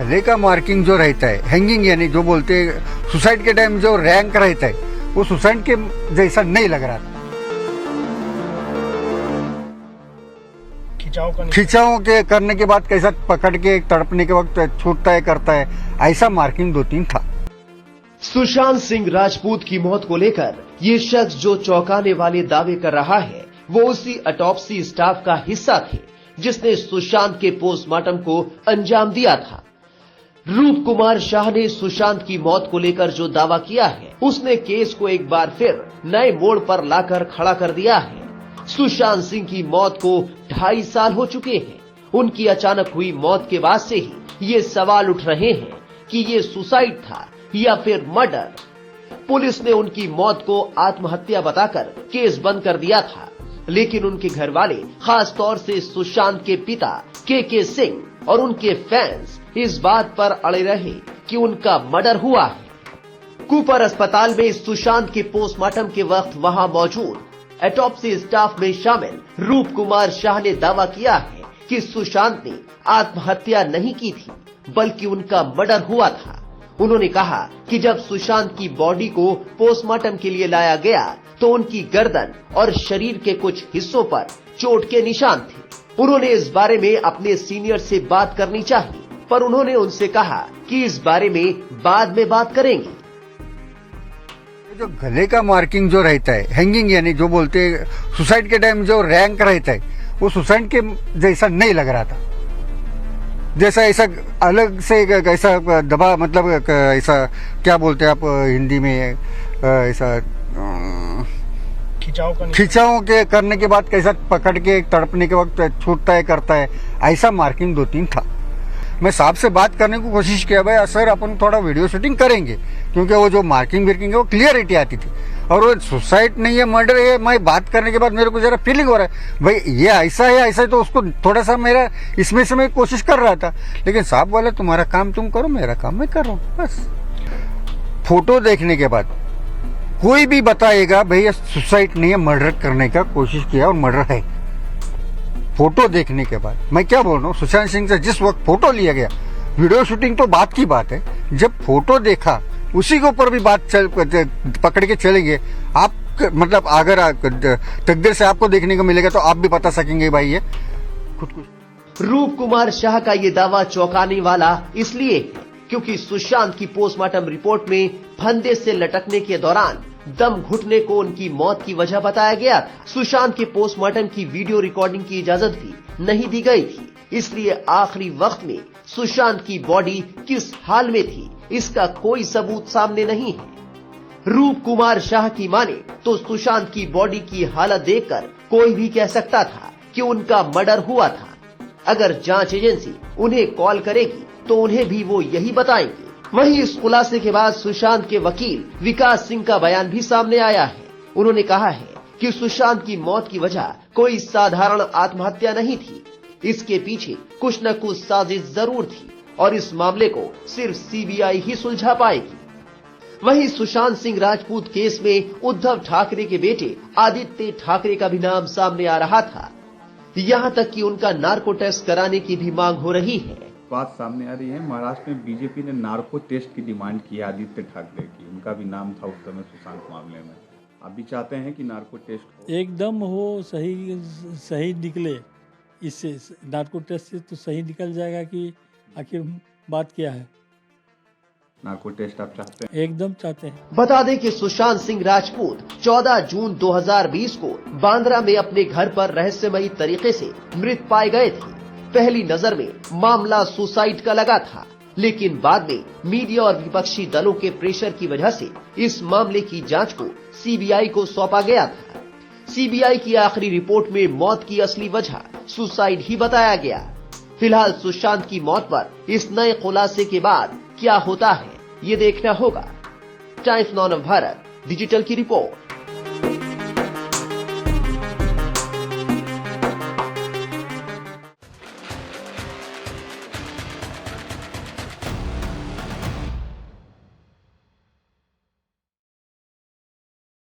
गले का मार्किंग जो रहता है, हैंगिंग यानी जो बोलते हैं सुसाइड के टाइम जो रैंक रहता है, वो सुसाइड के जैसा नहीं लग रहा था। खिंचाव के करने के बाद कैसा पकड़ के तड़पने के वक्त छूटता है, करता है, ऐसा मार्किंग 2-3 था। सुशांत सिंह राजपूत की मौत को लेकर ये शख्स जो चौंकाने वाले दावे कर रहा है, वो उसी ऑटोप्सी स्टाफ का हिस्सा थे जिसने सुशांत के पोस्टमार्टम को अंजाम दिया था। रूप कुमार शाह ने सुशांत की मौत को लेकर जो दावा किया है, उसने केस को एक बार फिर नए मोड़ पर लाकर खड़ा कर दिया है। सुशांत सिंह की मौत को 2.5 साल हो चुके हैं। उनकी अचानक हुई मौत के बाद से ही ये सवाल उठ रहे हैं कि ये सुसाइड था या फिर मर्डर। पुलिस ने उनकी मौत को आत्महत्या बताकर केस बंद कर दिया था, लेकिन उनके घर वाले, खास तौर से सुशांत के पिता के सिंह और उनके फैंस इस बात पर अड़े रहे कि उनका मर्डर हुआ है। कूपर अस्पताल में सुशांत के पोस्टमार्टम के वक्त वहां मौजूद ऑटोप्सी स्टाफ में शामिल रूप कुमार शाह ने दावा किया है कि सुशांत ने आत्महत्या नहीं की थी, बल्कि उनका मर्डर हुआ था। उन्होंने कहा कि जब सुशांत की बॉडी को पोस्टमार्टम के लिए लाया गया तो उनकी गर्दन और शरीर के कुछ हिस्सों पर चोट के निशान थे। उन्होंने इस बारे में अपने सीनियर से बात करनी चाहिए, पर उन्होंने उनसे कहा कि इस बारे में बाद में बात करेंगे। जो गले का मार्किंग जो रहता है, हैंगिंग यानी जो बोलते हैं सुसाइड के टाइम जो रैंक रहता है, वो सुसाइड के जैसा नहीं लग रहा था। जैसा ऐसा अलग से ऐसा दबा, मतलब ऐसा क्या बोलते हैं आप हिंदी में, ऐसा खिंचाव के करने के बाद कैसा पकड़ के तड़पने के वक्त छूटता है, करता है, ऐसा मार्किंग 2-3 था। मैं साहब से बात करने की कोशिश किया, भाई सर अपन थोड़ा वीडियो शूटिंग करेंगे, क्योंकि वो जो मार्किंग है वो क्लियरिटी आती थी, और वो सुसाइड नहीं है, मर्डर है। मैं बात करने के बाद मेरे को जरा फीलिंग हो रहा है भाई ये ऐसा है, ऐसा है, तो उसको थोड़ा सा मेरा इसमें से मैं कोशिश कर रहा था, लेकिन साहब बोले तुम्हारा काम तुम करो, मेरा काम मैं कर रहा हूँ। बस फोटो देखने के बाद कोई भी बताएगा भाई ये सुसाइड नहीं है, मर्डर करने का कोशिश किया और मर्डर है। फोटो देखने के बाद मैं क्या बोल रहा हूँ, सुशांत सिंह से जिस वक्त फोटो लिया गया, वीडियो शूटिंग तो बात की बात है, जब फोटो देखा उसी के ऊपर भी बात पकड़ के चलेंगे आप। मतलब अगर तकदीर से आपको देखने को मिलेगा तो आप भी बता सकेंगे भाई ये खुद। रूप कुमार शाह का ये दावा चौंकाने वाला इसलिए है क्योंकि सुशांत की पोस्टमार्टम रिपोर्ट में फंदे से लटकने के दौरान दम घुटने को उनकी मौत की वजह बताया गया था। सुशांत के पोस्टमार्टम की वीडियो रिकॉर्डिंग की इजाजत भी नहीं दी गई थी, इसलिए आखिरी वक्त में सुशांत की बॉडी किस हाल में थी, इसका कोई सबूत सामने नहीं है। रूप कुमार शाह की माने तो सुशांत की बॉडी की हालत देखकर कोई भी कह सकता था कि उनका मर्डर हुआ था। अगर जांच एजेंसी उन्हें कॉल करेगी तो उन्हें भी वो यही बताएंगे। वहीं इस खुलासे के बाद सुशांत के वकील विकास सिंह का बयान भी सामने आया है। उन्होंने कहा है कि सुशांत की मौत की वजह कोई साधारण आत्महत्या नहीं थी, इसके पीछे कुछ न कुछ साजिश जरूर थी और इस मामले को सिर्फ सीबीआई ही सुलझा पाएगी। वहीं सुशांत सिंह राजपूत केस में उद्धव ठाकरे के बेटे आदित्य ठाकरे का भी नाम सामने आ रहा था। यहाँ तक कि उनका नार्को टेस्ट कराने की भी मांग हो रही है। बात सामने आ रही है, महाराष्ट्र में बीजेपी ने नार्को टेस्ट की डिमांड की है आदित्य ठाकरे की। उनका भी नाम था उस समय सुशांत मामले में। आप भी चाहते हैं कि नार्को टेस्ट एकदम हो, सही निकले। इससे नार्को टेस्ट से तो सही निकल जाएगा कि आखिर बात क्या है। नार्को टेस्ट आप चाहते हैं? एकदम चाहते हैं। बता दें कि सुशांत सिंह राजपूत 14 जून 2020 को बांद्रा में अपने घर पर रहस्यमयी तरीके से मृत पाए गए थे। पहली नजर में मामला सुसाइड का लगा था, लेकिन बाद में मीडिया और विपक्षी दलों के प्रेशर की वजह से इस मामले की जांच को सीबीआई को सौंपा गया था। सीबीआई की आखिरी रिपोर्ट में मौत की असली वजह सुसाइड ही बताया गया। फिलहाल सुशांत की मौत पर इस नए खुलासे के बाद क्या होता है ये देखना होगा। टाइम्स नाउ भारत डिजिटल की रिपोर्ट।